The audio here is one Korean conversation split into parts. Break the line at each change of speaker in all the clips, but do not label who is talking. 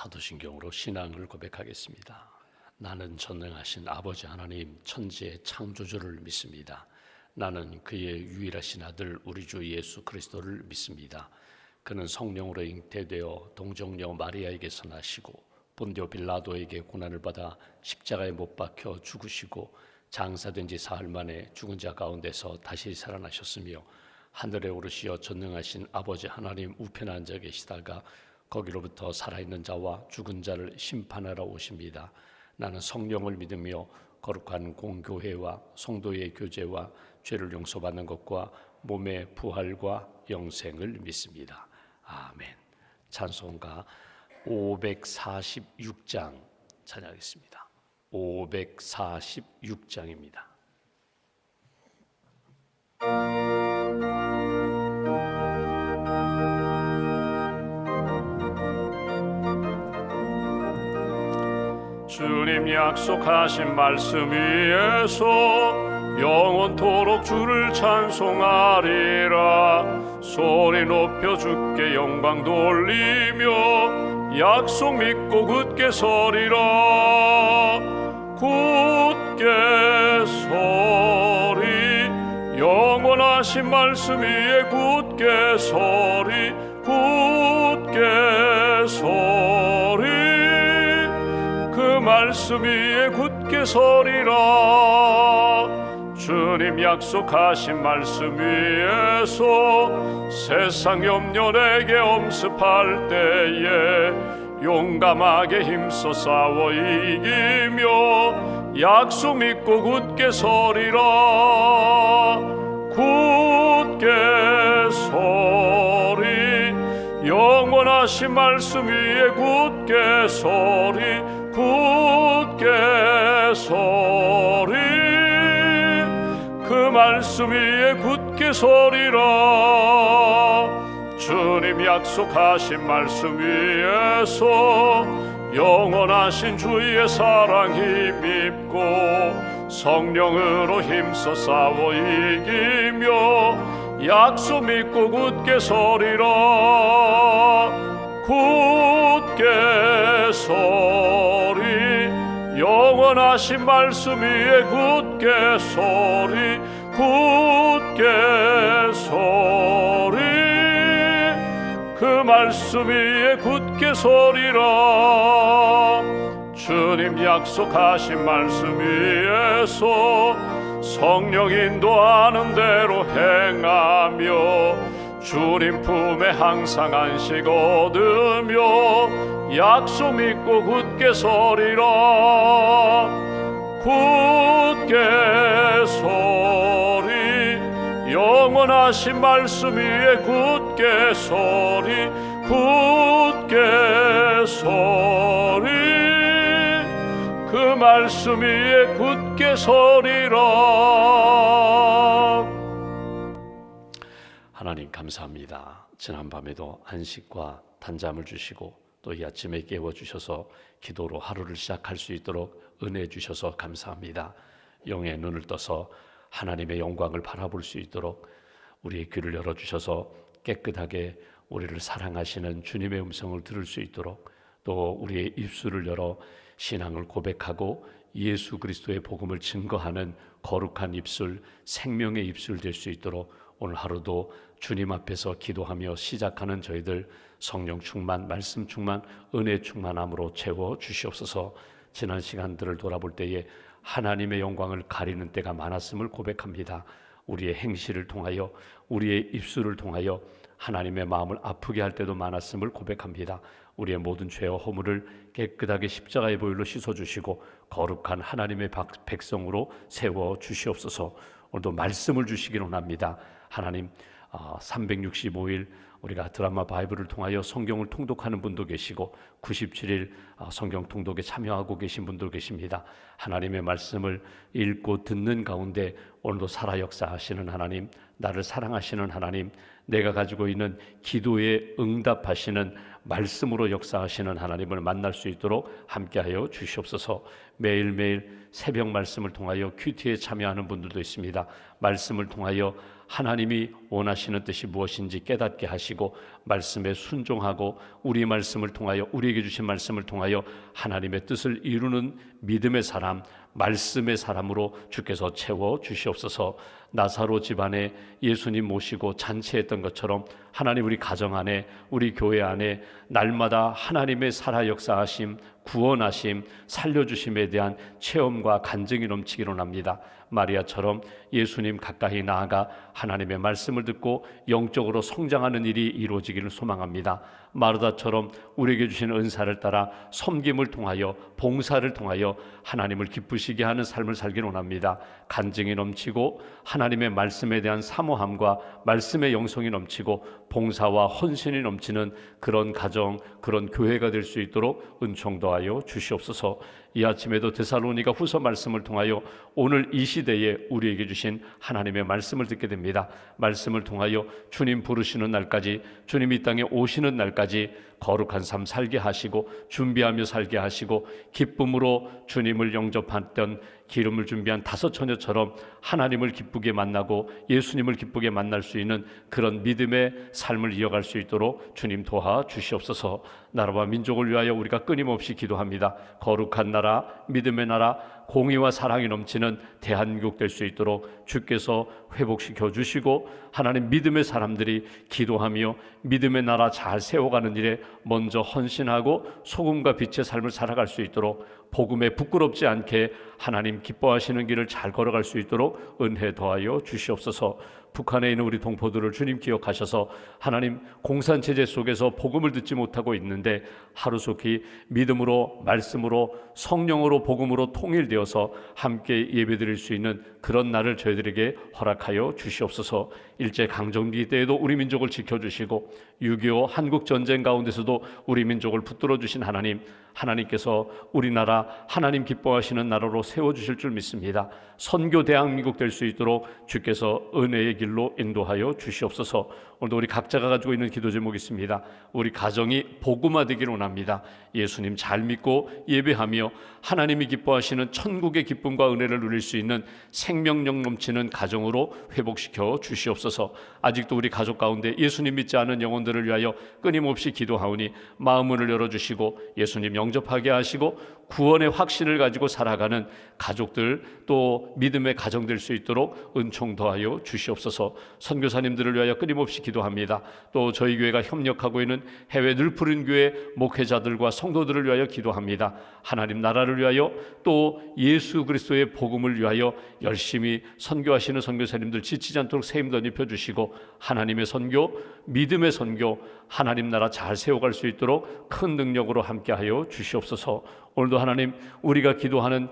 사도신경으로 신앙을 고백하겠습니다. 나는 전능하신 아버지 하나님 천지의 창조주를 믿습니다. 나는 그의 유일하신 아들 우리 주 예수 그리스도를 믿습니다. 그는 성령으로 잉태되어 동정녀 마리아에게서 나시고 본디오 빌라도에게 고난을 받아 십자가에 못 박혀 죽으시고 장사된 지 사흘 만에 죽은 자 가운데서 다시 살아나셨으며 하늘에 오르시어 전능하신 아버지 하나님 우편에 앉아 계시다가 거기로부터 살아있는 자와 죽은 자를 심판하러 오십니다. 나는 성령을 믿으며 거룩한 공교회와 성도의 교제와 죄를 용서받는 것과 몸의 부활과 영생을 믿습니다. 아멘. 찬송가 546장 찬양하겠습니다. 546장입니다. 주님 약속하신 말씀 위에서 영원토록 주를 찬송하리라. 소리 높여 주께 영광 돌리며 약속 믿고 굳게 서리라. 굳게 서리 영원하신 말씀 위에 굳게 서리. 굳게 서리 그 말씀 위에 굳게 서리라. 주님 약속하신 말씀 위에서 세상 염려 내게 엄습할 때에 용감하게 힘써 싸워 이기며 약속 믿고 굳게 서리라. 굳게 서리 영원하신 말씀 위에 굳게 서리. 굳게 서리 그 말씀 위에 굳게 서리라. 주님 약속하신 말씀 위에서 영원하신 주의 사랑 힘입고 성령으로 힘써 싸워 이기며 약속 믿고 굳게 서리라. 굳게 서리 영원하신 말씀 위에 굳게 서리. 굳게 서리 그 말씀 위에 굳게 서리라. 주님 약속하신 말씀 위에서 성령 인도하는 대로 행하며 주님 품에 항상 안식 얻으며 약속 믿고 굳게 서리라. 굳게 서리 영원하신 말씀 위에 굳게 서리. 굳게 서리 그 말씀 위에 굳게 서리라. 하나님 감사합니다. 지난밤에도 안식과 단잠을 주시고 또 이 아침에 깨워주셔서 기도로 하루를 시작할 수 있도록 은혜 주셔서 감사합니다. 영의 눈을 떠서 하나님의 영광을 바라볼 수 있도록 우리의 귀를 열어주셔서 깨끗하게 우리를 사랑하시는 주님의 음성을 들을 수 있도록 또 우리의 입술을 열어 신앙을 고백하고 예수 그리스도의 복음을 증거하는 거룩한 입술, 생명의 입술 될 수 있도록 오늘 하루도 주님 앞에서 기도하며 시작하는 저희들 성령 충만, 말씀 충만, 은혜 충만함으로 채워 주시옵소서. 지난 시간들을 돌아볼 때에 하나님의 영광을 가리는 때가 많았음을 고백합니다. 우리의 행실을 통하여, 우리의 입술을 통하여 하나님의 마음을 아프게 할 때도 많았음을 고백합니다. 우리의 모든 죄와 허물을 깨끗하게 십자가의 보혈로 씻어주시고 거룩한 하나님의 백성으로 세워 주시옵소서. 오늘도 말씀을 주시기를 원합니다. 하나님 365일 우리가 드라마 바이블을 통하여 성경을 통독하는 분도 계시고 97일 성경 통독에 참여하고 계신 분도 계십니다. 하나님의 말씀을 읽고 듣는 가운데 오늘도 살아 역사하시는 하나님, 나를 사랑하시는 하나님, 내가 가지고 있는 기도에 응답하시는 말씀으로 역사하시는 하나님을 만날 수 있도록 함께하여 주시옵소서. 매일매일 새벽 말씀을 통하여 큐티에 참여하는 분들도 있습니다. 말씀을 통하여 하나님이 원하시는 뜻이 무엇인지 깨닫게 하시고 말씀에 순종하고 우리 말씀을 통하여 우리에게 주신 말씀을 통하여 하나님의 뜻을 이루는 믿음의 사람, 말씀의 사람으로 주께서 채워 주시옵소서. 나사로 집안에 예수님 모시고 잔치했던 것처럼 하나님 우리 가정 안에 우리 교회 안에 날마다 하나님의 살아 역사하심, 구원하심, 살려주심에 대한 체험과 간증이 넘치기로 합니다. 마리아처럼 예수님 가까이 나아가 하나님의 말씀을 듣고 영적으로 성장하는 일이 이루어지기를 소망합니다. 마르다처럼 우리에게 주신 은사를 따라 섬김을 통하여 봉사를 통하여 하나님을 기쁘시게 하는 삶을 살기를 원합니다. 간증이 넘치고 하나님의 말씀에 대한 사모함과 말씀의 영성이 넘치고 봉사와 헌신이 넘치는 그런 가정, 그런 교회가 될 수 있도록 은총 더하여 주시옵소서. 이 아침에도 데살로니가 후서 말씀을 통하여 오늘 이 시대에 우리에게 주신 하나님의 말씀을 듣게 됩니다. 말씀을 통하여 주님 부르시는 날까지, 주님 이 땅에 오시는 날까지 거룩한 삶 살게 하시고 준비하며 살게 하시고 기쁨으로 주님을 영접했던 기름을 준비한 다섯 처녀처럼 하나님을 기쁘게 만나고 예수님을 기쁘게 만날 수 있는 그런 믿음의 삶을 이어갈 수 있도록 주님 도와 주시옵소서. 나라와 민족을 위하여 우리가 끊임없이 기도합니다. 거룩한 나라, 믿음의 나라, 공의와 사랑이 넘치는 대한민국 될 수 있도록 주께서 회복시켜 주시고 하나님 믿음의 사람들이 기도하며 믿음의 나라 잘 세워가는 일에 먼저 헌신하고 소금과 빛의 삶을 살아갈 수 있도록 복음에 부끄럽지 않게 하나님 기뻐하시는 길을 잘 걸어갈 수 있도록 은혜 더하여 주시옵소서. 북한에 있는 우리 동포들을 주님 기억하셔서 하나님 공산체제 속에서 복음을 듣지 못하고 있는데 하루속히 믿음으로 말씀으로 성령으로 복음으로 통일되어서 함께 예배드릴 수 있는 그런 날을 저희들에게 허락하여 주시옵소서. 일제강점기 때에도 우리 민족을 지켜주시고 6.25 한국전쟁 가운데서도 우리 민족을 붙들어 주신 하나님께서 우리나라 하나님 기뻐하시는 나라로 세워주실 줄 믿습니다. 선교 대한민국 될 수 있도록 주께서 은혜의 길로 인도하여 주시옵소서. 오늘도 우리 각자가 가지고 있는 기도 제목이 있습니다. 우리 가정이 복음화되기를 원합니다. 예수님 잘 믿고 예배하며 하나님이 기뻐하시는 천국의 기쁨과 은혜를 누릴 수 있는 생명력 넘치는 가정으로 회복시켜 주시옵소서. 아직도 우리 가족 가운데 예수님 믿지 않은 영혼들을 위하여 끊임없이 기도하오니 마음문을 열어주시고 예수님 영접하게 하시고 구원의 확신을 가지고 살아가는 가족들 또 믿음의 가정 될 수 있도록 은총 더하여 주시옵소서. 선교사님들을 위하여 끊임없이 기도합니다. 또 저희 교회가 협력하고 있는 해외 늘푸른 교회 목회자들과 성도들을 위하여 기도합니다. 하나님 나라를 위하여 또 예수 그리스도의 복음을 위하여 열심히 선교하시는 선교사님들 지치지 않도록 새 힘 덧입혀 주시고 하나님의 선교, 믿음의 선교, 하나님 나라 잘 세워갈 수 있도록 큰 능력으로 함께하여 주시옵소서. 오늘도 하나님 우리가 기도하는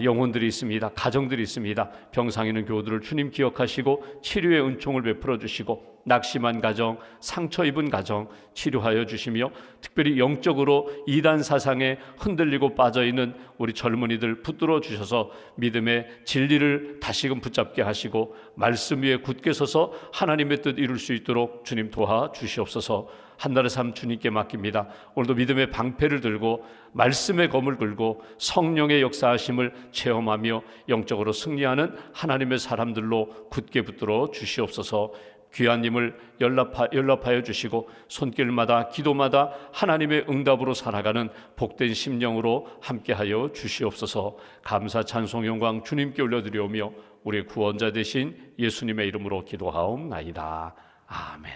영혼들이 있습니다. 가정들이 있습니다. 병상 있는 교우들을 주님 기억하시고 치료의 은총을 베풀어 주시고 낙심한 가정, 상처 입은 가정 치료하여 주시며 특별히 영적으로 이단 사상에 흔들리고 빠져있는 우리 젊은이들 붙들어 주셔서 믿음의 진리를 다시금 붙잡게 하시고 말씀 위에 굳게 서서 하나님의 뜻 이룰 수 있도록 주님 도와 주시옵소서. 한날의 삶 주님께 맡깁니다. 오늘도 믿음의 방패를 들고 말씀의 검을 들고 성령의 역사하심을 체험하며 영적으로 승리하는 하나님의 사람들로 굳게 붙들어 주시옵소서. 귀하님을 연락하여 주시고 손길마다 기도마다 하나님의 응답으로 살아가는 복된 심령으로 함께하여 주시옵소서. 감사 찬송 영광 주님께 올려드리오며 우리의 구원자 되신 예수님의 이름으로 기도하옵나이다. 아멘.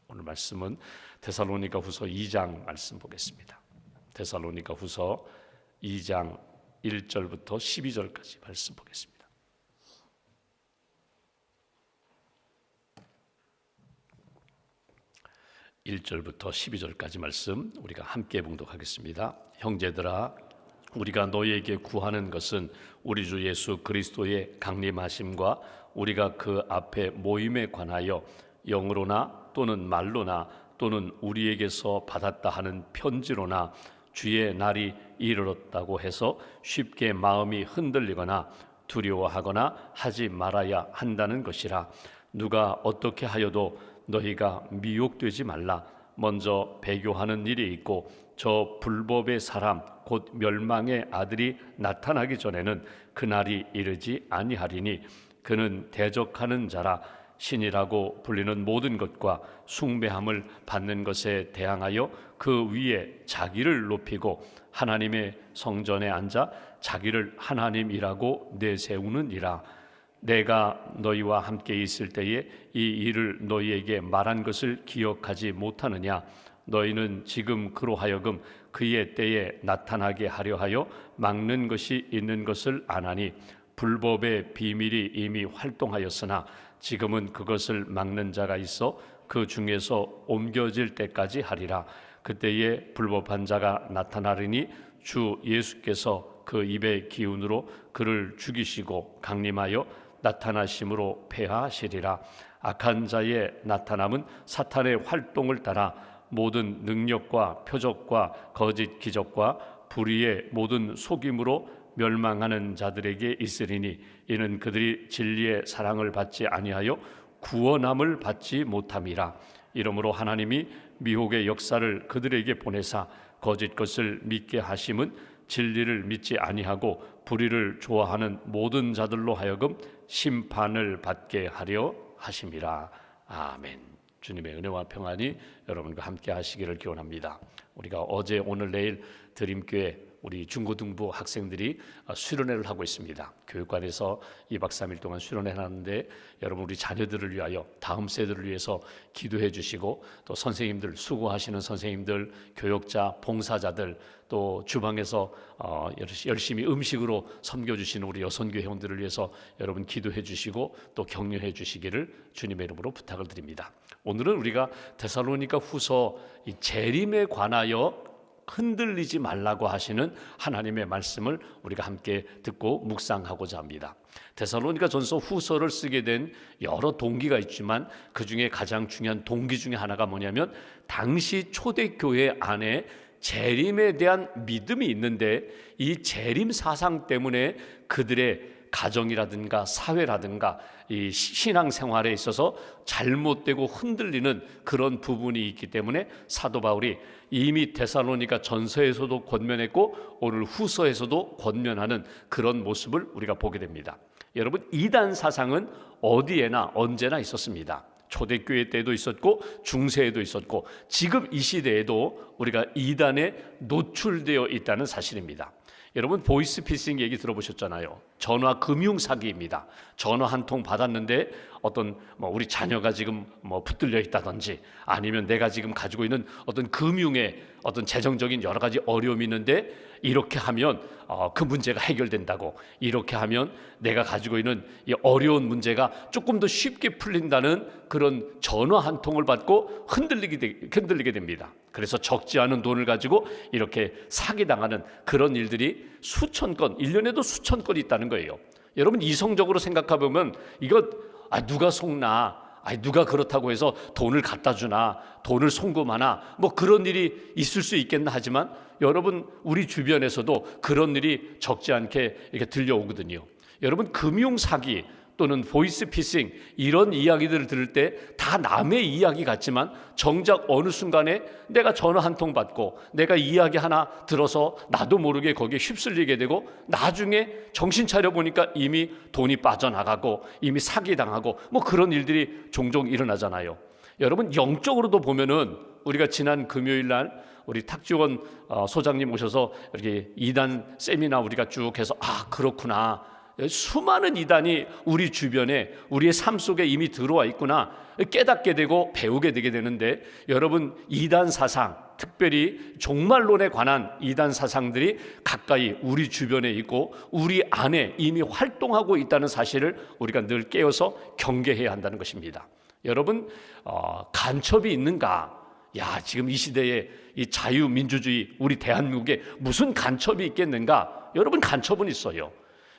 오늘 말씀은 데살로니가 후서 2장 말씀 보겠습니다. 데살로니가 후서 2장 1절부터 12절까지 말씀 보겠습니다. 1절부터 12절까지 말씀 우리가 함께 봉독하겠습니다. 형제들아, 우리가 너희에게 구하는 것은 우리 주 예수 그리스도의 강림하심과 우리가 그 앞에 모임에 관하여 영으로나 또는 말로나 또는 우리에게서 받았다 하는 편지로나 주의 날이 이르렀다고 해서 쉽게 마음이 흔들리거나 두려워하거나 하지 말아야 한다는 것이라. 누가 어떻게 하여도 너희가 미혹되지 말라. 먼저 배교하는 일이 있고 저 불법의 사람 곧 멸망의 아들이 나타나기 전에는 그날이 이르지 아니하리니 그는 대적하는 자라 신이라고 불리는 모든 것과 숭배함을 받는 것에 대항하여 그 위에 자기를 높이고 하나님의 성전에 앉아 자기를 하나님이라고 내세우느니라. 내가 너희와 함께 있을 때에 이 일을 너희에게 말한 것을 기억하지 못하느냐? 너희는 지금 그로 하여금 그의 때에 나타나게 하려 하여 막는 것이 있는 것을 아나니 불법의 비밀이 이미 활동하였으나 지금은 그것을 막는 자가 있어 그 중에서 옮겨질 때까지 하리라. 그때에 불법한 자가 나타나리니 주 예수께서 그 입의 기운으로 그를 죽이시고 강림하여 나타나심으로 패하시리라. 악한 자의 나타남은 사탄의 활동을 따라 모든 능력과 표적과 거짓 기적과 불의의 모든 속임으로 멸망하는 자들에게 있으리니 이는 그들이 진리의 사랑을 받지 아니하여 구원함을 받지 못함이라. 이러므로 하나님이 미혹의 역사를 그들에게 보내사 거짓 것을 믿게 하심은 진리를 믿지 아니하고 불의를 좋아하는 모든 자들로 하여금 심판을 받게 하려 하심이라. 아멘. 주님의 은혜와 평안이 여러분과 함께 하시기를 기원합니다. 우리가 어제 오늘 내일 드림교회 우리 중고등부 학생들이 수련회를 하고 있습니다. 교육관에서 2박 3일 동안 수련회를 하는데 여러분 우리 자녀들을 위하여 다음 세대를 위해서 기도해 주시고 또 선생님들 수고하시는 선생님들, 교역자, 봉사자들 또 주방에서 열심히 음식으로 섬겨주시는 우리 여선교 회원들을 위해서 여러분 기도해 주시고 또 격려해 주시기를 주님의 이름으로 부탁을 드립니다. 오늘은 우리가 데살로니가 후서 이 재림에 관하여 흔들리지 말라고 하시는 하나님의 말씀을 우리가 함께 듣고 묵상하고자 합니다. 데살로니가 전서 후서를 쓰게 된 여러 동기가 있지만 그 중에 가장 중요한 동기 중에 하나가 뭐냐면 당시 초대교회 안에 재림에 대한 믿음이 있는데 이 재림 사상 때문에 그들의 가정이라든가 사회라든가 이 신앙생활에 있어서 잘못되고 흔들리는 그런 부분이 있기 때문에 사도 바울이 이미 데살로니가 전서에서도 권면했고 오늘 후서에서도 권면하는 그런 모습을 우리가 보게 됩니다. 여러분 이단 사상은 어디에나 언제나 있었습니다. 초대교회 때도 있었고 중세에도 있었고 지금 이 시대에도 우리가 이단에 노출되어 있다는 사실입니다. 여러분 보이스피싱 얘기 들어보셨잖아요. 전화 금융 사기입니다. 전화 한 통 받았는데 어떤 우리 자녀가 지금 붙들려 있다든지 아니면 내가 지금 가지고 있는 어떤 금융에 어떤 재정적인 여러 가지 어려움이 있는데 이렇게 하면 그 문제가 해결된다고, 이렇게 하면 내가 가지고 있는 이 어려운 문제가 조금 더 쉽게 풀린다는 그런 전화 한 통을 받고 흔들리게 됩니다. 그래서 적지 않은 돈을 가지고 이렇게 사기당하는 그런 일들이 수천 건, 1년에도 수천 건이 있다는 거예요. 여러분 이성적으로 생각해 보면 이거 누가 속나, 누가 그렇다고 해서 돈을 갖다 주나, 돈을 송금하나 그런 일이 있을 수 있겠나 하지만 여러분 우리 주변에서도 그런 일이 적지 않게 이렇게 들려오거든요. 여러분 금융 사기 또는 보이스피싱 이런 이야기들을 들을 때 다 남의 이야기 같지만 정작 어느 순간에 내가 전화 한 통 받고 내가 이야기 하나 들어서 나도 모르게 거기에 휩쓸리게 되고 나중에 정신 차려 보니까 이미 돈이 빠져나가고 이미 사기당하고 그런 일들이 종종 일어나잖아요. 여러분 영적으로도 보면은 우리가 지난 금요일 날 우리 탁지원 소장님 오셔서 이렇게 이단 세미나 우리가 쭉 해서 그렇구나, 수많은 이단이 우리 주변에 우리의 삶 속에 이미 들어와 있구나 깨닫게 되고 배우게 되게 되는데 여러분 이단 사상, 특별히 종말론에 관한 이단 사상들이 가까이 우리 주변에 있고 우리 안에 이미 활동하고 있다는 사실을 우리가 늘 깨어서 경계해야 한다는 것입니다. 여러분 간첩이 있는가? 지금 이 시대에 이 자유민주주의 우리 대한민국에 무슨 간첩이 있겠는가? 여러분 간첩은 있어요.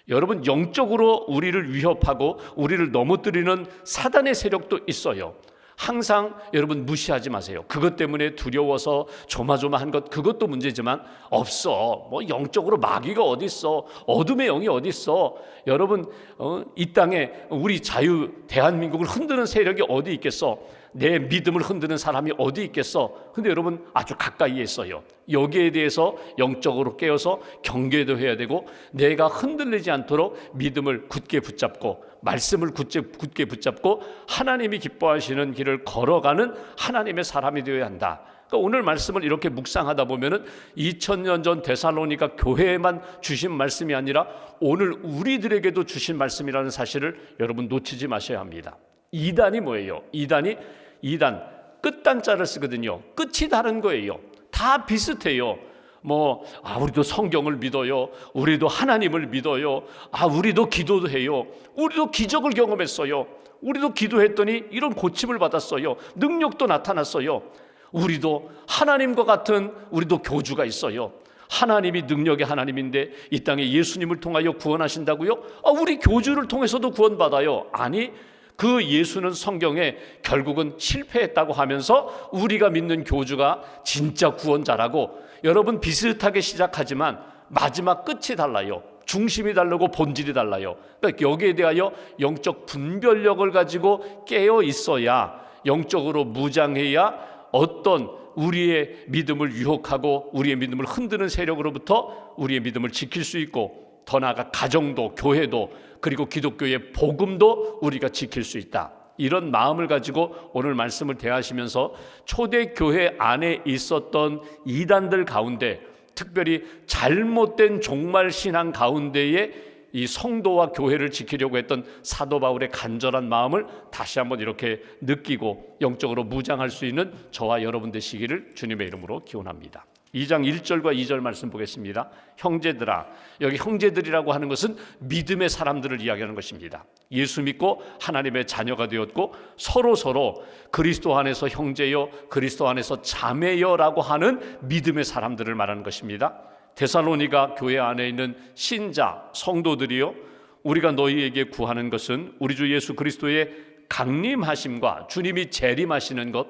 여러분 영적으로 우리를 위협하고 우리를 넘어뜨리는 사단의 세력도 있어요. 항상 여러분 무시하지 마세요. 그것 때문에 두려워서 조마조마한 것, 그것도 문제지만 없어. 뭐 영적으로 마귀가 어디 있어? 어둠의 영이 어디 있어? 여러분 이 땅에 우리 자유 대한민국을 흔드는 세력이 어디 있겠어? 내 믿음을 흔드는 사람이 어디 있겠어? 근데 여러분 아주 가까이에 있어요. 여기에 대해서 영적으로 깨어서 경계도 해야 되고, 내가 흔들리지 않도록 믿음을 굳게 붙잡고 말씀을 굳게 붙잡고 하나님이 기뻐하시는 길을 걸어가는 하나님의 사람이 되어야 한다. 그러니까 오늘 말씀을 이렇게 묵상하다 보면은 2000년 전 데살로니가 교회에만 주신 말씀이 아니라 오늘 우리들에게도 주신 말씀이라는 사실을 여러분 놓치지 마셔야 합니다. 이단이 뭐예요? 이단 끝단자를 쓰거든요. 끝이 다른 거예요. 다 비슷해요. 우리도 성경을 믿어요. 우리도 하나님을 믿어요. 우리도 기도도 해요. 우리도 기적을 경험했어요. 우리도 기도했더니 이런 고침을 받았어요. 능력도 나타났어요. 우리도 하나님과 같은 우리도 교주가 있어요. 하나님이 능력의 하나님인데 이 땅에 예수님을 통하여 구원하신다고요? 우리 교주를 통해서도 구원받아요. 아니, 그 예수는 성경에 결국은 실패했다고 하면서 우리가 믿는 교주가 진짜 구원자라고, 여러분 비슷하게 시작하지만 마지막 끝이 달라요. 중심이 다르고 본질이 달라요. 그러니까 여기에 대하여 영적 분별력을 가지고 깨어 있어야, 영적으로 무장해야 어떤 우리의 믿음을 유혹하고 우리의 믿음을 흔드는 세력으로부터 우리의 믿음을 지킬 수 있고, 더 나아가 가정도 교회도 그리고 기독교의 복음도 우리가 지킬 수 있다. 이런 마음을 가지고 오늘 말씀을 대하시면서 초대교회 안에 있었던 이단들 가운데, 특별히 잘못된 종말신앙 가운데에 이 성도와 교회를 지키려고 했던 사도 바울의 간절한 마음을 다시 한번 이렇게 느끼고 영적으로 무장할 수 있는 저와 여러분 되시기를 주님의 이름으로 기원합니다. 2장 1절과 2절 말씀 보겠습니다. 형제들아, 여기 형제들이라고 하는 것은 믿음의 사람들을 이야기하는 것입니다. 예수 믿고 하나님의 자녀가 되었고 서로 그리스도 안에서 형제요 그리스도 안에서 자매여라고 하는 믿음의 사람들을 말하는 것입니다. 데살로니가 교회 안에 있는 신자 성도들이요, 우리가 너희에게 구하는 것은 우리 주 예수 그리스도의 강림하심과 주님이 재림하시는 것,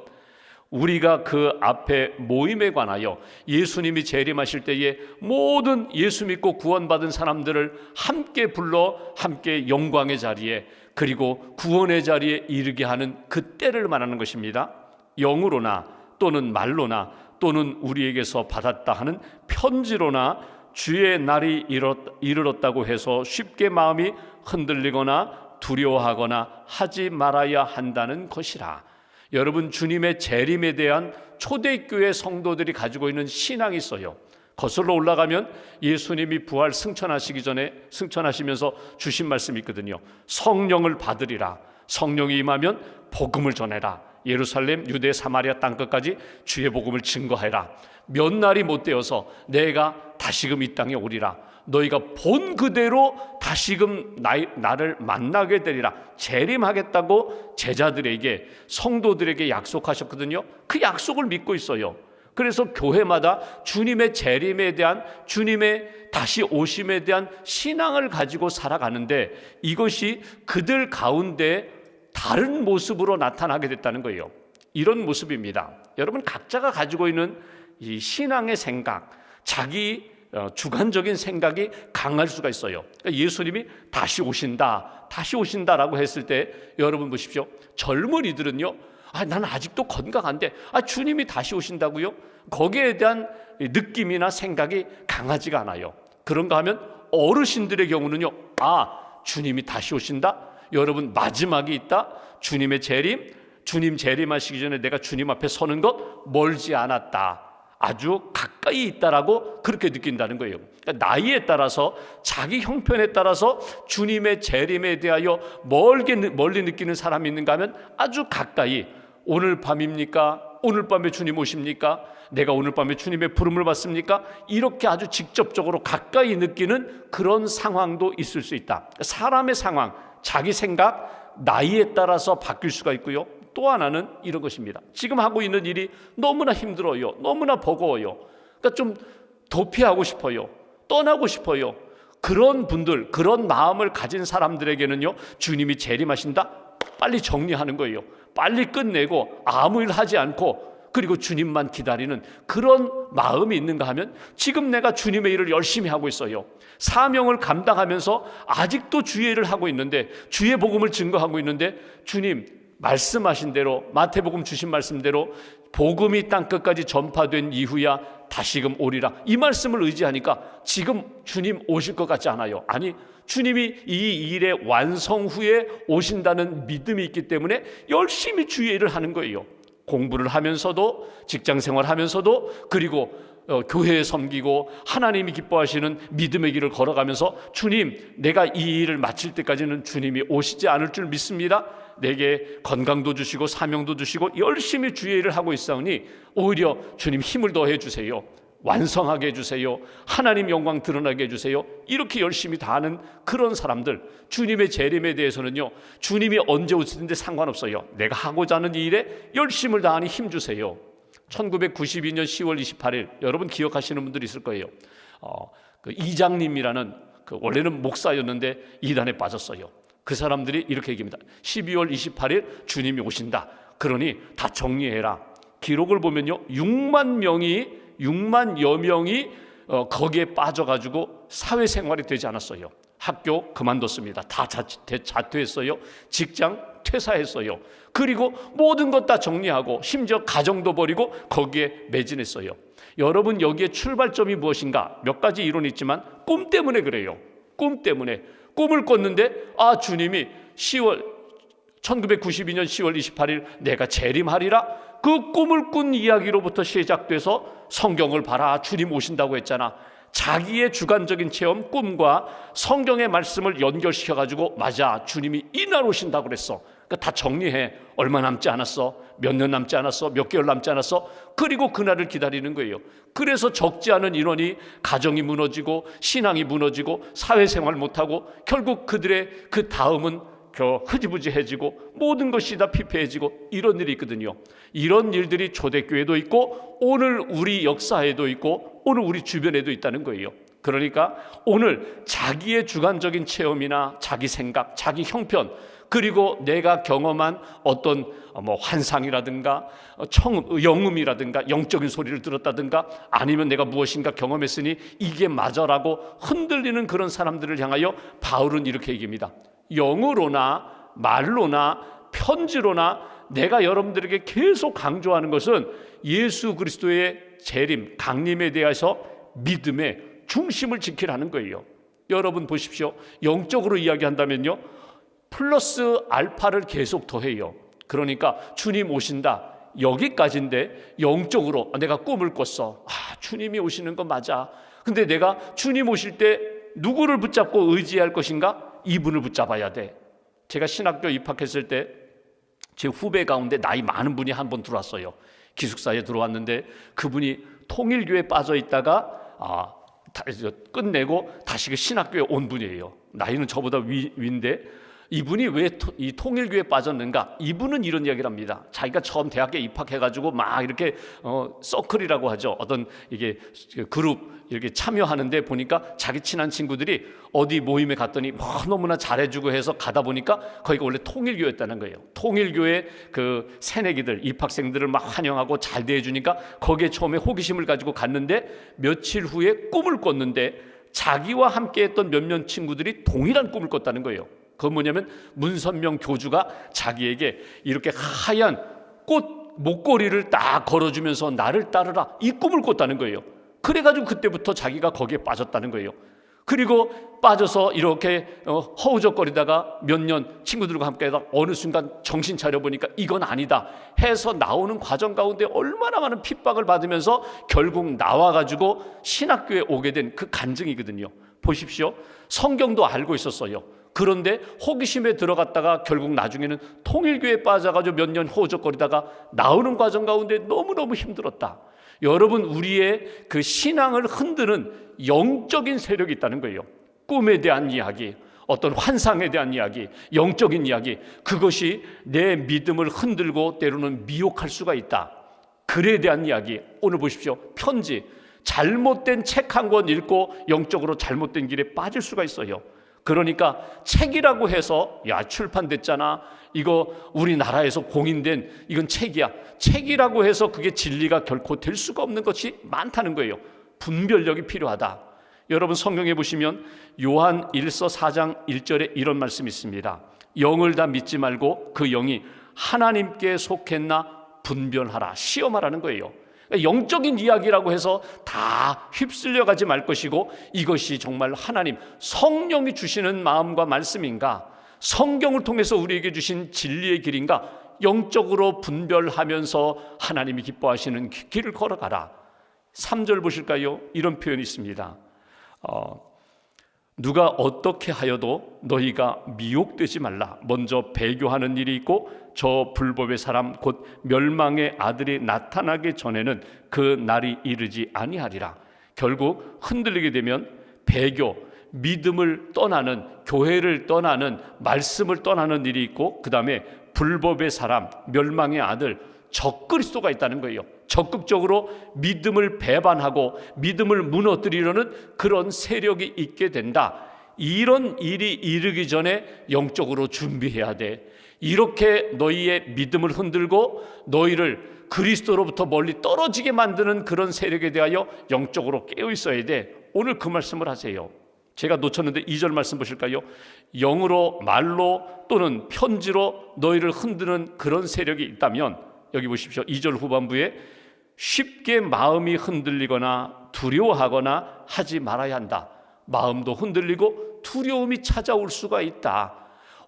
우리가 그 앞에 모임에 관하여 예수님이 재림하실 때에 모든 예수 믿고 구원받은 사람들을 함께 불러 함께 영광의 자리에 그리고 구원의 자리에 이르게 하는 그때를 말하는 것입니다. 영으로나 또는 말로나 또는 우리에게서 받았다 하는 편지로나 주의 날이 이르렀다고 해서 쉽게 마음이 흔들리거나 두려워하거나 하지 말아야 한다는 것이라. 여러분, 주님의 재림에 대한 초대교회 성도들이 가지고 있는 신앙이 있어요. 거슬러 올라가면 예수님이 부활 승천하시기 전에 승천하시면서 주신 말씀이 있거든요. 성령을 받으리라. 성령이 임하면 복음을 전해라. 예루살렘, 유대, 사마리아 땅끝까지 주의 복음을 증거해라. 몇 날이 못 되어서 내가 다시금 이 땅에 오리라. 너희가 본 그대로 다시금 나를 만나게 되리라. 재림하겠다고 제자들에게 성도들에게 약속하셨거든요. 그 약속을 믿고 있어요. 그래서 교회마다 주님의 재림에 대한, 주님의 다시 오심에 대한 신앙을 가지고 살아가는데 이것이 그들 가운데 다른 모습으로 나타나게 됐다는 거예요. 이런 모습입니다. 여러분, 각자가 가지고 있는 이 신앙의 생각, 자기 주관적인 생각이 강할 수가 있어요. 그러니까 예수님이 다시 오신다라고 했을 때 여러분 보십시오. 젊은이들은요, 나는 아직도 건강한데 주님이 다시 오신다고요? 거기에 대한 느낌이나 생각이 강하지가 않아요. 그런가 하면 어르신들의 경우는요, 주님이 다시 오신다? 여러분, 마지막이 있다? 주님의 재림? 주님 재림하시기 전에 내가 주님 앞에 서는 것 멀지 않았다. 아주 가까이 있다라고 그렇게 느낀다는 거예요. 그러니까 나이에 따라서, 자기 형편에 따라서 주님의 재림에 대하여 멀리 느끼는 사람이 있는가 하면 아주 가까이, 오늘 밤입니까? 오늘 밤에 주님 오십니까? 내가 오늘 밤에 주님의 부름을 받습니까? 이렇게 아주 직접적으로 가까이 느끼는 그런 상황도 있을 수 있다. 사람의 상황, 자기 생각, 나이에 따라서 바뀔 수가 있고요. 또 하나는 이런 것입니다. 지금 하고 있는 일이 너무나 힘들어요. 너무나 버거워요. 그러니까 좀 도피하고 싶어요. 떠나고 싶어요. 그런 분들, 그런 마음을 가진 사람들에게는요, 주님이 재림하신다? 빨리 정리하는 거예요. 빨리 끝내고 아무 일 하지 않고 그리고 주님만 기다리는 그런 마음이 있는가 하면 지금 내가 주님의 일을 열심히 하고 있어요. 사명을 감당하면서 아직도 주의 일을 하고 있는데, 주의 복음을 증거하고 있는데, 주님 말씀하신 대로, 마태복음 주신 말씀대로 복음이 땅끝까지 전파된 이후야 다시금 오리라, 이 말씀을 의지하니까 지금 주님 오실 것 같지 않아요. 아니, 주님이 이 일의 완성 후에 오신다는 믿음이 있기 때문에 열심히 주의 일을 하는 거예요. 공부를 하면서도, 직장생활 하면서도, 그리고 교회에 섬기고 하나님이 기뻐하시는 믿음의 길을 걸어가면서 주님, 내가 이 일을 마칠 때까지는 주님이 오시지 않을 줄 믿습니다. 내게 건강도 주시고 사명도 주시고 열심히 주의 일을 하고 있사오니 오히려 주님 힘을 더해 주세요. 완성하게 해주세요. 하나님 영광 드러나게 해주세요. 이렇게 열심히 다하는 그런 사람들, 주님의 재림에 대해서는요, 주님이 언제 오시는데 상관없어요. 내가 하고자 하는 이 일에 열심을 다하니 힘 주세요. 1992년 10월 28일 여러분 기억하시는 분들이 있을 거예요. 그 이장님이라는 원래는 목사였는데 이단에 빠졌어요. 그 사람들이 이렇게 얘기합니다. 12월 28일 주님이 오신다. 그러니 다 정리해라. 기록을 보면요, 6만여 명이 거기에 빠져가지고 사회생활이 되지 않았어요. 학교 그만뒀습니다. 다 자퇴했어요. 직장 퇴사했어요. 그리고 모든 것 다 정리하고 심지어 가정도 버리고 거기에 매진했어요. 여러분, 여기에 출발점이 무엇인가? 몇 가지 이론이 있지만 꿈 때문에 그래요. 꿈 때문에. 꿈을 꿨는데 주님이 1992년 10월 28일 내가 재림하리라, 그 꿈을 꾼 이야기로부터 시작돼서 성경을 봐라, 주님 오신다고 했잖아. 자기의 주관적인 체험, 꿈과 성경의 말씀을 연결시켜가지고 맞아, 주님이 이날 오신다고 그랬어. 그러니까 다 정리해. 얼마 남지 않았어, 몇 년 남지 않았어, 몇 개월 남지 않았어. 그리고 그날을 기다리는 거예요. 그래서 적지 않은 인원이 가정이 무너지고 신앙이 무너지고 사회생활 못하고 결국 그들의 그 다음은 흐지부지해지고 모든 것이 다 피폐해지고 이런 일이 있거든요. 이런 일들이 초대교회도 있고 오늘 우리 역사에도 있고 오늘 우리 주변에도 있다는 거예요. 그러니까 오늘 자기의 주관적인 체험이나 자기 생각, 자기 형편, 그리고 내가 경험한 어떤 환상이라든가 영음이라든가 영적인 소리를 들었다든가 아니면 내가 무엇인가 경험했으니 이게 맞아라고 흔들리는 그런 사람들을 향하여 바울은 이렇게 얘기합니다. 영으로나 말로나 편지로나 내가 여러분들에게 계속 강조하는 것은 예수 그리스도의 재림, 강림에 대해서 믿음의 중심을 지키라는 거예요. 여러분 보십시오. 영적으로 이야기한다면요, 플러스 알파를 계속 더해요. 그러니까 주님 오신다, 여기까지인데 영적으로 내가 꿈을 꿨어. 주님이 오시는 거 맞아. 근데 내가 주님 오실 때 누구를 붙잡고 의지할 것인가? 이분을 붙잡아야 돼. 제가 신학교 입학했을 때 제 후배 가운데 나이 많은 분이 한 번 들어왔어요. 기숙사에 들어왔는데 그분이 통일교에 빠져 있다가 끝내고 다시 그 신학교에 온 분이에요. 나이는 저보다 위인데 이분이 왜 이 통일교에 빠졌는가? 이분은 이런 이야기를 합니다. 자기가 처음 대학에 입학해가지고 막 이렇게 서클이라고 하죠. 어떤 이게 그룹 이렇게 참여하는데 보니까 자기 친한 친구들이 어디 모임에 갔더니 너무나 잘해주고 해서 가다 보니까 거기가 원래 통일교였다는 거예요. 통일교의 그 새내기들, 입학생들을 막 환영하고 잘 대해주니까 거기에 처음에 호기심을 가지고 갔는데 며칠 후에 꿈을 꿨는데 자기와 함께했던 몇몇 친구들이 동일한 꿈을 꿨다는 거예요. 그건 뭐냐면 문선명 교주가 자기에게 이렇게 하얀 꽃 목걸이를 딱 걸어주면서 나를 따르라, 이 꿈을 꿨다는 거예요. 그래가지고 그때부터 자기가 거기에 빠졌다는 거예요. 그리고 빠져서 이렇게 허우적거리다가 몇 년 친구들과 함께 하다가 어느 순간 정신 차려보니까 이건 아니다 해서 나오는 과정 가운데 얼마나 많은 핍박을 받으면서 결국 나와가지고 신학교에 오게 된 그 간증이거든요. 보십시오. 성경도 알고 있었어요. 그런데 호기심에 들어갔다가 결국 나중에는 통일교에 빠져가지고 몇 년 허우적거리다가 나오는 과정 가운데 너무너무 힘들었다. 여러분, 우리의 그 신앙을 흔드는 영적인 세력이 있다는 거예요. 꿈에 대한 이야기, 어떤 환상에 대한 이야기, 영적인 이야기, 그것이 내 믿음을 흔들고 때로는 미혹할 수가 있다. 글에 대한 이야기, 오늘 보십시오. 편지, 잘못된 책 한 권 읽고 영적으로 잘못된 길에 빠질 수가 있어요. 그러니까 책이라고 해서 야 출판됐잖아, 이거 우리나라에서 공인된 이건 책이야, 책이라고 해서 그게 진리가 결코 될 수가 없는 것이 많다는 거예요. 분별력이 필요하다. 여러분 성경에 보시면 요한 1서 4장 1절에 이런 말씀이 있습니다. 영을 다 믿지 말고 그 영이 하나님께 속했나 분별하라, 시험하라는 거예요. 영적인 이야기라고 해서 다 휩쓸려 가지 말 것이고, 이것이 정말 하나님 성령이 주시는 마음과 말씀인가, 성경을 통해서 우리에게 주신 진리의 길인가, 영적으로 분별하면서 하나님이 기뻐하시는 길을 걸어가라. 3절 보실까요? 이런 표현이 있습니다. 누가 어떻게 하여도 너희가 미혹되지 말라. 먼저 배교하는 일이 있고 저 불법의 사람 곧 멸망의 아들이 나타나기 전에는 그 날이 이르지 아니하리라. 결국 흔들리게 되면 배교, 믿음을 떠나는, 교회를 떠나는, 말씀을 떠나는 일이 있고, 그 다음에 불법의 사람, 멸망의 아들, 적그리스도가 있다는 거예요. 적극적으로 믿음을 배반하고 믿음을 무너뜨리려는 그런 세력이 있게 된다. 이런 일이 이르기 전에 영적으로 준비해야 돼. 이렇게 너희의 믿음을 흔들고 너희를 그리스도로부터 멀리 떨어지게 만드는 그런 세력에 대하여 영적으로 깨어 있어야 돼. 오늘 그 말씀을 하세요. 제가 놓쳤는데 2절 말씀 보실까요? 영으로, 말로 또는 편지로 너희를 흔드는 그런 세력이 있다면, 여기 보십시오. 2절 후반부에 쉽게 마음이 흔들리거나 두려워하거나 하지 말아야 한다. 마음도 흔들리고 두려움이 찾아올 수가 있다.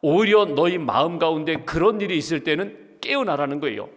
오히려 너희 마음 가운데 그런 일이 있을 때는 깨어나라는 거예요.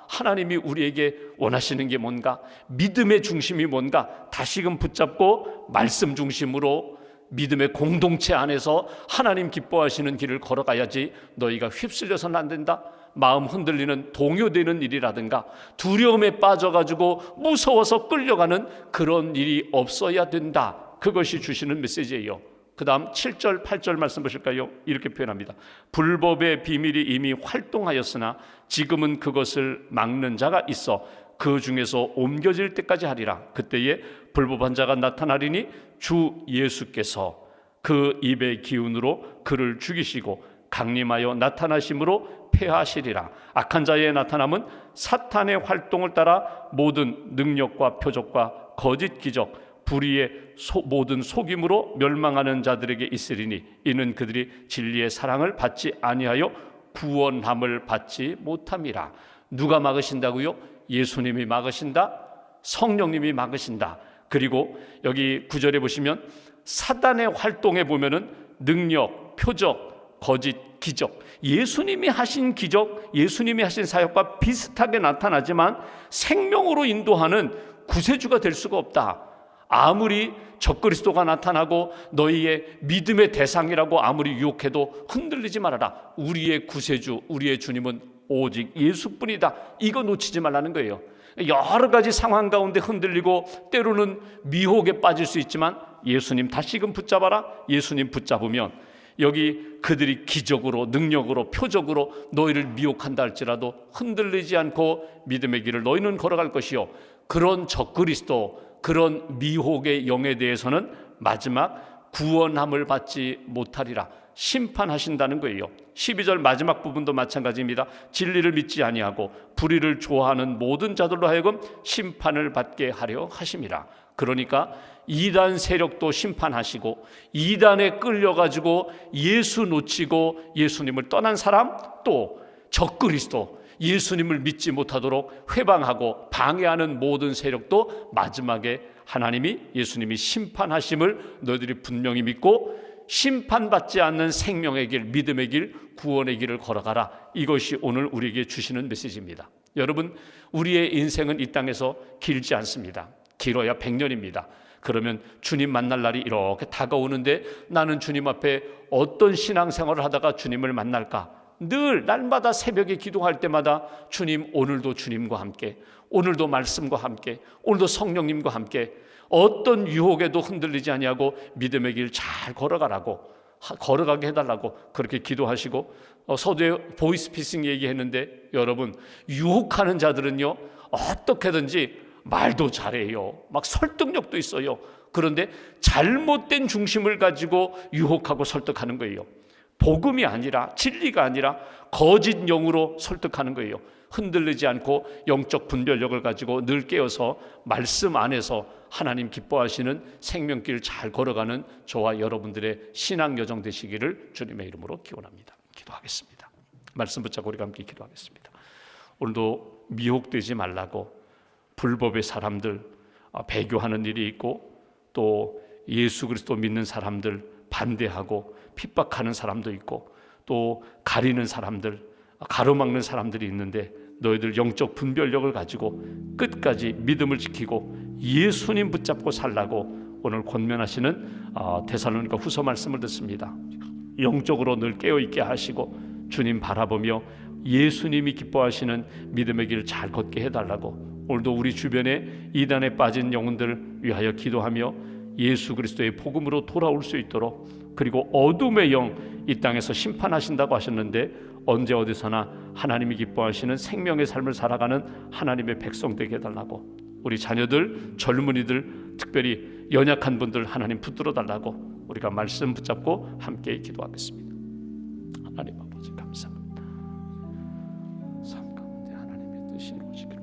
하나님이 우리에게 원하시는 게 뭔가, 믿음의 중심이 뭔가 다시금 붙잡고 말씀 중심으로 믿음의 공동체 안에서 하나님 기뻐하시는 길을 걸어가야지. 너희가 휩쓸려서는 안 된다. 마음 흔들리는, 동요되는 일이라든가 두려움에 빠져가지고 무서워서 끌려가는 그런 일이 없어야 된다. 그것이 주시는 메시지예요. 그 다음 7절 8절 말씀 보실까요? 이렇게 표현합니다. 불법의 비밀이 이미 활동하였으나 지금은 그것을 막는 자가 있어 그 중에서 옮겨질 때까지 하리라. 그때에 불법한 자가 나타나리니 주 예수께서 그 입의 기운으로 그를 죽이시고 강림하여 나타나심으로 폐하시리라. 악한 자의 나타남은 사탄의 활동을 따라 모든 능력과 표적과 거짓 기적, 불의의 모든 속임으로 멸망하는 자들에게 있으리니 이는 그들이 진리의 사랑을 받지 아니하여 구원함을 받지 못함이라. 누가 막으신다고요? 예수님이 막으신다. 성령님이 막으신다. 그리고 여기 9절에 보시면 사단의 활동에 보면은 능력, 표적, 거짓, 기적, 예수님이 하신 기적, 예수님이 하신 사역과 비슷하게 나타나지만 생명으로 인도하는 구세주가 될 수가 없다. 아무리 적그리스도가 나타나고 너희의 믿음의 대상이라고 아무리 유혹해도 흔들리지 말아라. 우리의 구세주, 우리의 주님은 오직 예수뿐이다. 이거 놓치지 말라는 거예요. 여러 가지 상황 가운데 흔들리고 때로는 미혹에 빠질 수 있지만 예수님 다시금 붙잡아라. 예수님 붙잡으면 여기 그들이 기적으로, 능력으로, 표적으로 너희를 미혹한다 할지라도 흔들리지 않고 믿음의 길을 너희는 걸어갈 것이요, 그런 적그리스도, 그런 미혹의 영에 대해서는 마지막 구원함을 받지 못하리라. 심판하신다는 거예요. 12절 마지막 부분도 마찬가지입니다. 진리를 믿지 아니하고 불의를 좋아하는 모든 자들로 하여금 심판을 받게 하려 하심이라. 그러니까 이단 세력도 심판하시고, 이단에 끌려가지고 예수 놓치고 예수님을 떠난 사람, 또 적그리스도, 예수님을 믿지 못하도록 회방하고 방해하는 모든 세력도 마지막에 하나님이, 예수님이 심판하심을 너희들이 분명히 믿고 심판받지 않는 생명의 길, 믿음의 길, 구원의 길을 걸어가라. 이것이 오늘 우리에게 주시는 메시지입니다. 여러분, 우리의 인생은 이 땅에서 길지 않습니다. 길어야 100년입니다. 그러면 주님 만날 날이 이렇게 다가오는데 나는 주님 앞에 어떤 신앙생활을 하다가 주님을 만날까? 늘 날마다 새벽에 기도할 때마다 주님, 오늘도 주님과 함께, 오늘도 말씀과 함께, 오늘도 성령님과 함께, 어떤 유혹에도 흔들리지 아니하고 믿음의 길 잘 걸어가라고, 걸어가게 해달라고 그렇게 기도하시고, 서두에 보이스피싱 얘기했는데, 여러분, 유혹하는 자들은요 어떻게든지 말도 잘해요. 막 설득력도 있어요. 그런데 잘못된 중심을 가지고 유혹하고 설득하는 거예요. 복음이 아니라, 진리가 아니라 거짓 영으로 설득하는 거예요. 흔들리지 않고 영적 분별력을 가지고 늘 깨어서 말씀 안에서 하나님 기뻐하시는 생명길 잘 걸어가는 저와 여러분들의 신앙 여정 되시기를 주님의 이름으로 기원합니다. 기도하겠습니다. 말씀 붙잡고 우리가 함께 기도하겠습니다. 오늘도 미혹되지 말라고 불법의 사람들, 배교하는 일이 있고 또 예수 그리스도 믿는 사람들 반대하고 핍박하는 사람도 있고 또 가리는 사람들, 가로막는 사람들이 있는데 너희들 영적 분별력을 가지고 끝까지 믿음을 지키고 예수님 붙잡고 살라고 오늘 권면하시는 데살로니가 후서 말씀을 듣습니다. 영적으로 늘 깨어있게 하시고 주님 바라보며 예수님이 기뻐하시는 믿음의 길 잘 걷게 해달라고 오늘도 우리 주변에 이단에 빠진 영혼들 위하여 기도하며 예수 그리스도의 복음으로 돌아올 수 있도록, 그리고 어둠의 영 이 땅에서 심판하신다고 하셨는데 언제 어디서나 하나님이 기뻐하시는 생명의 삶을 살아가는 하나님의 백성 되게 해달라고, 우리 자녀들, 젊은이들, 특별히 연약한 분들 하나님 붙들어 달라고 우리가 말씀 붙잡고 함께 기도하겠습니다. 하나님 아버지 감사합니다. 삶 가운데 하나님의 뜻이 이루어지기를